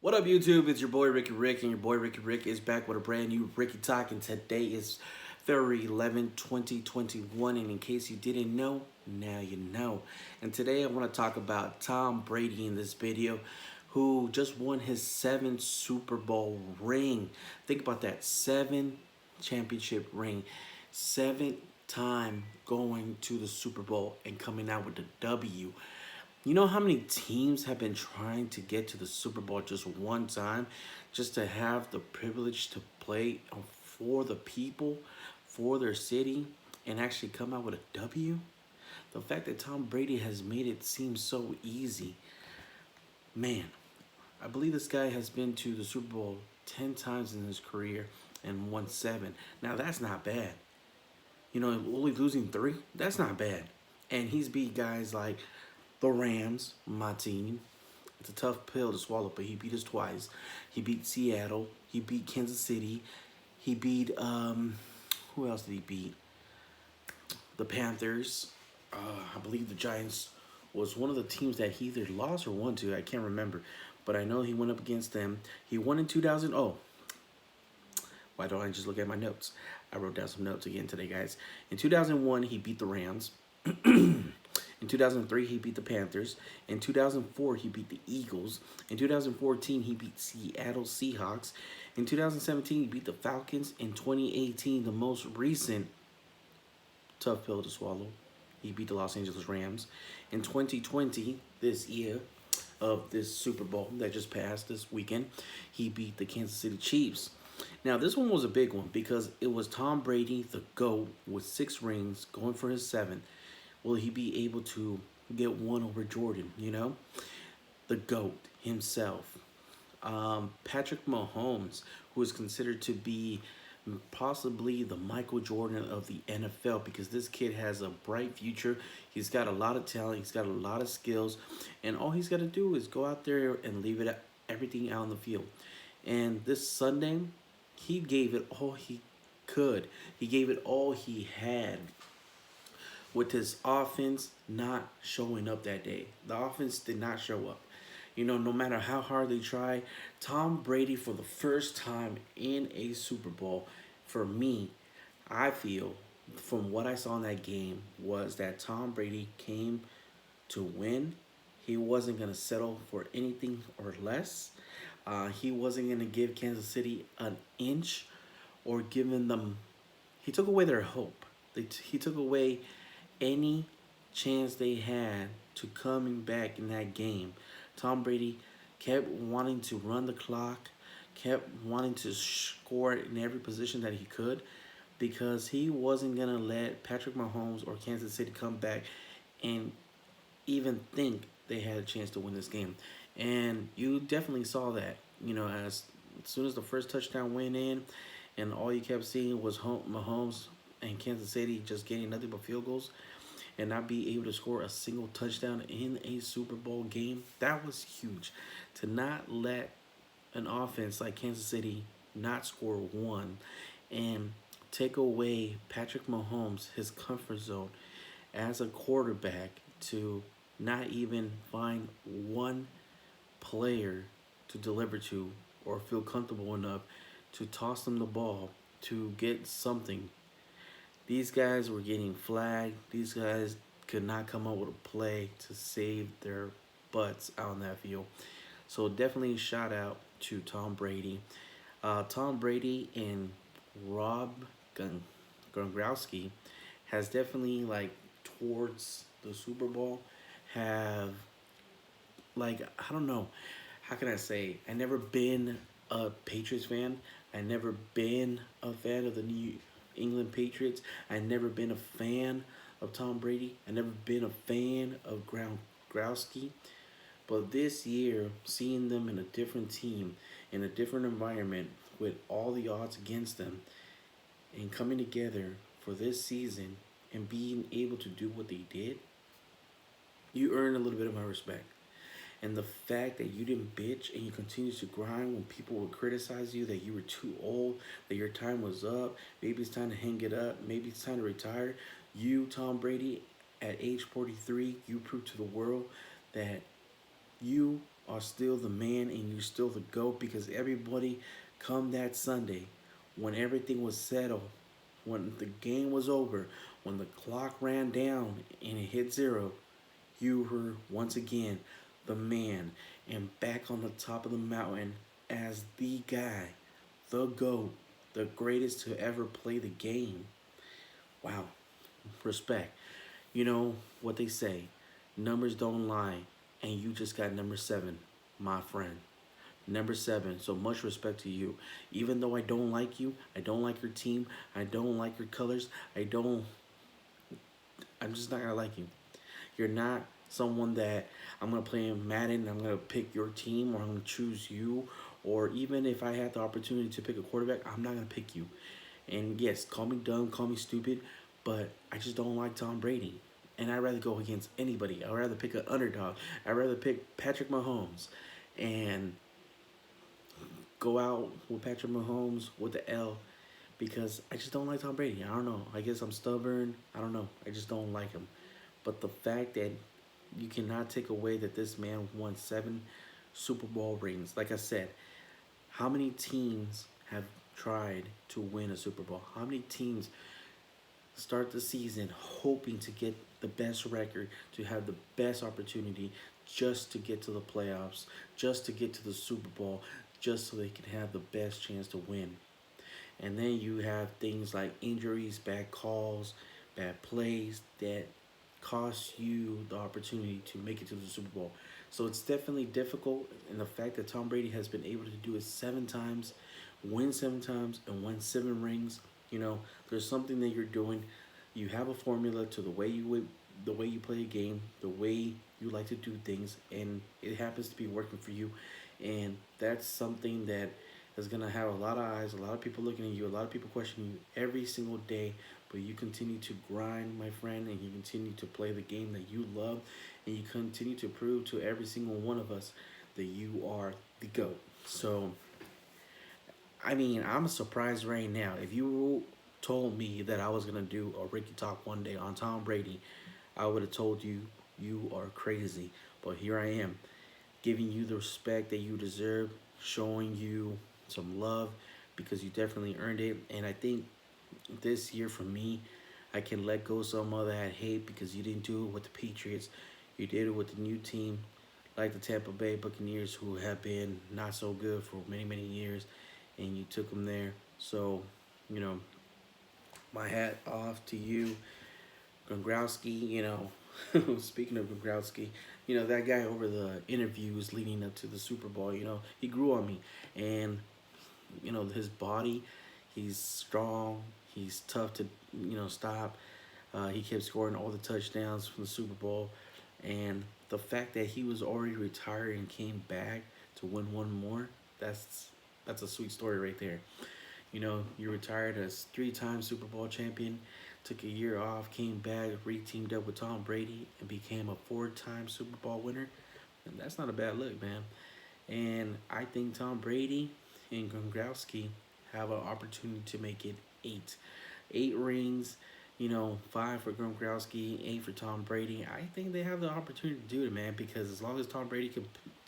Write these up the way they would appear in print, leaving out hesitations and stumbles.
What up, YouTube? It's your boy Ricky Rick, and your boy Ricky Rick is back with a brand new Ricky Talk. And today is February 11, 2021. And in case you didn't know, now you know. And today I want to talk about Tom Brady in this video, who just won his 7th Super Bowl ring. Think about that, 7 championship ring, 7th time going to the Super Bowl and coming out with the W. You know how many teams have been trying to get to the Super Bowl just one time, just to have the privilege to play for the people, for their city, and actually come out with a W? The fact that Tom Brady has made it seem so easy. Man, I believe this guy has been to the Super Bowl 10 times in his career and won 7. Now, that's not bad. You know, only losing 3, that's not bad. And he's beat guys like the Rams, my team. It's a tough pill to swallow, but he beat us twice. He beat Seattle. He beat Kansas City. He beat, who else did he beat? The Panthers. I believe the Giants was one of the teams that he either lost or won to. I can't remember. But I know he went up against them. He won in 2000. Oh, why don't I just look at my notes? I wrote down some notes again today, guys. In 2001, he beat the Rams. In 2003, he beat the Panthers. In 2004, he beat the Eagles. In 2014, he beat Seattle Seahawks. In 2017, he beat the Falcons. In 2018, the most recent tough pill to swallow, he beat the Los Angeles Rams. In 2020, this year of this Super Bowl that just passed this weekend, he beat the Kansas City Chiefs. Now, this one was a big one because it was Tom Brady, the GOAT, with 6 rings, going for his 7th. Will he be able to get one over Jordan, you know? The GOAT himself. Patrick Mahomes, who is considered to be possibly the Michael Jordan of the NFL, because this kid has a bright future. He's got a lot of talent. He's got a lot of skills. And all he's got to do is go out there and leave it everything out on the field. And this Sunday, he gave it all he could. He gave it all he had, with his offense not showing up that day. The offense did not show up. You know, no matter how hard they try, Tom Brady, for the first time in a Super Bowl, for me, I feel, from what I saw in that game, was that Tom Brady came to win. He wasn't going to settle for anything or less. He wasn't going to give Kansas City an inch or giving them. He took away their hope. He took away any chance they had to coming back in that game. Tom Brady kept wanting to run the clock, kept wanting to score in every position that he could, because he wasn't going to let Patrick Mahomes or Kansas City come back and even think they had a chance to win this game. And you definitely saw that, you know, as soon as the first touchdown went in and all you kept seeing was Mahomes and Kansas City just getting nothing but field goals and not be able to score a single touchdown in a Super Bowl game, that was huge. To not let an offense like Kansas City not score one and take away Patrick Mahomes, his comfort zone as a quarterback, to not even find one player to deliver to or feel comfortable enough to toss them the ball to get something. These guys were getting flagged. These guys could not come up with a play to save their butts out on that field. So definitely shout out to Tom Brady. Tom Brady and Rob Gronkowski has definitely, like, towards the Super Bowl, have, like, I don't know, how can I say? I never been a Patriots fan. I never been a fan of the New England Patriots. I never been a fan of Tom Brady. I never been a fan of Gronkowski. But this year, seeing them in a different team, in a different environment, with all the odds against them, and coming together for this season and being able to do what they did, you earn a little bit of my respect. And the fact that you didn't bitch and you continued to grind when people would criticize you, that you were too old, that your time was up, maybe it's time to hang it up, maybe it's time to retire. You, Tom Brady, at age 43, you proved to the world that you are still the man and you're still the GOAT, because everybody come that Sunday when everything was settled, when the game was over, when the clock ran down and it hit zero, you were once again the man and back on the top of the mountain as the guy, the GOAT, the greatest to ever play the game. Wow, respect. You know what they say, numbers don't lie, and you just got number seven, my friend. Number seven, so much respect to you. Even though I don't like you, I don't like your team, I don't like your colors, I'm just not gonna like you. You're not someone that I'm gonna play in Madden. I'm gonna pick your team, or I'm gonna choose you. Or even if I had the opportunity to pick a quarterback, I'm not gonna pick you. And yes, call me dumb, call me stupid, but I just don't like Tom Brady. And I'd rather go against anybody. I'd rather pick an underdog. I'd rather pick Patrick Mahomes and go out with Patrick Mahomes with the L, because I just don't like Tom Brady. I don't know. I guess I'm stubborn. I don't know. I just don't like him. But the fact that you cannot take away that this man won 7 Super Bowl rings. Like I said, how many teams have tried to win a Super Bowl? How many teams start the season hoping to get the best record, to have the best opportunity just to get to the playoffs, just to get to the Super Bowl, just so they can have the best chance to win? And then you have things like injuries, bad calls, bad plays that cost you the opportunity to make it to the Super Bowl. So it's definitely difficult. And the fact that Tom Brady has been able to do it 7 times, win 7 times, and win 7 rings, there's something that you're doing. You have a formula to the way you play a game, the way you like to do things, and it happens to be working for you. And that's something that is gonna have a lot of eyes, a lot of people looking at you, a lot of people questioning you every single day. But you continue to grind, my friend, and you continue to play the game that you love, and you continue to prove to every single one of us that you are the GOAT. So, I mean, I'm surprised right now. If you told me that I was gonna do a Ricky Talk one day on Tom Brady, I would have told you you are crazy. But here I am, giving you the respect that you deserve, showing you some love, because you definitely earned it. And I think this year for me, I can let go some of that hate, because you didn't do it with the Patriots. You did it with the new team, like the Tampa Bay Buccaneers, who have been not so good for many, many years, and you took them there. So, you know, my hat off to you, Gronkowski. Speaking of Gronkowski, that guy over the interviews leading up to the Super Bowl, he grew on me. And his body, he's strong, he's tough to stop. He kept scoring all the touchdowns from the Super Bowl. And the fact that he was already retired and came back to win one more, that's a sweet story right there. You retired as 3 time Super Bowl champion, took a year off, came back, re-teamed up with Tom Brady, and became a 4 time Super Bowl winner. And that's not a bad look, man. And I think Tom Brady and Gronkowski have an opportunity to make it 8. 8 rings, 5 for Gronkowski, 8 for Tom Brady. I think they have the opportunity to do it, man, because as long as Tom Brady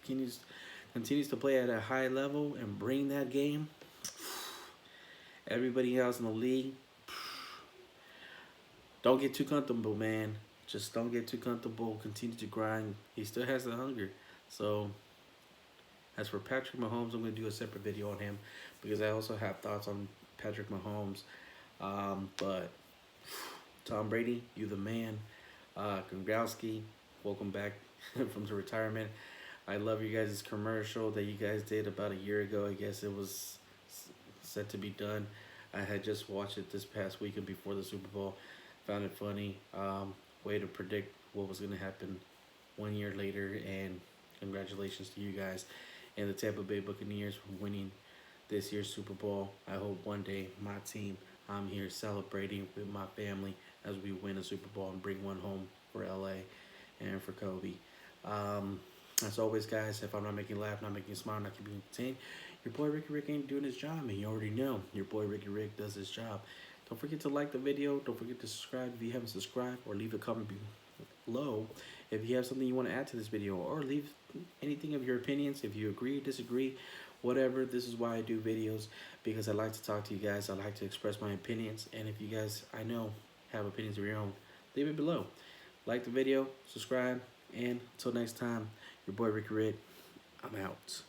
continues to play at a high level and bring that game, everybody else in the league, don't get too comfortable, man. Just don't get too comfortable. Continue to grind. He still has the hunger. So, as for Patrick Mahomes, I'm going to do a separate video on him, because I also have thoughts on Patrick Mahomes. But Tom Brady, you the man. Gronkowski, welcome back from the retirement. I love you guys' commercial that you guys did about a year ago. I guess it was set to be done. I had just watched it this past weekend before the Super Bowl. Found it funny. Way to predict what was going to happen one year later. And congratulations to you guys and the Tampa Bay Buccaneers for winning this year's Super Bowl. I hope one day my team, I'm here celebrating with my family as we win a Super Bowl and bring one home for LA and for Kobe. As always, guys, if I'm not making you laugh, not making you smile, not keeping you entertained, your boy Ricky Rick ain't doing his job, and you already know your boy Ricky Rick does his job. Don't forget to like the video. Don't forget to subscribe if you haven't subscribed, or leave a comment below if you have something you want to add to this video, or leave anything of your opinions. If you agree, disagree, whatever. This is why I do videos, because I like to talk to you guys. I like to express my opinions. And if you guys, I know, have opinions of your own, leave it below. Like the video, subscribe, and until next time, your boy Ricky Rick, I'm out.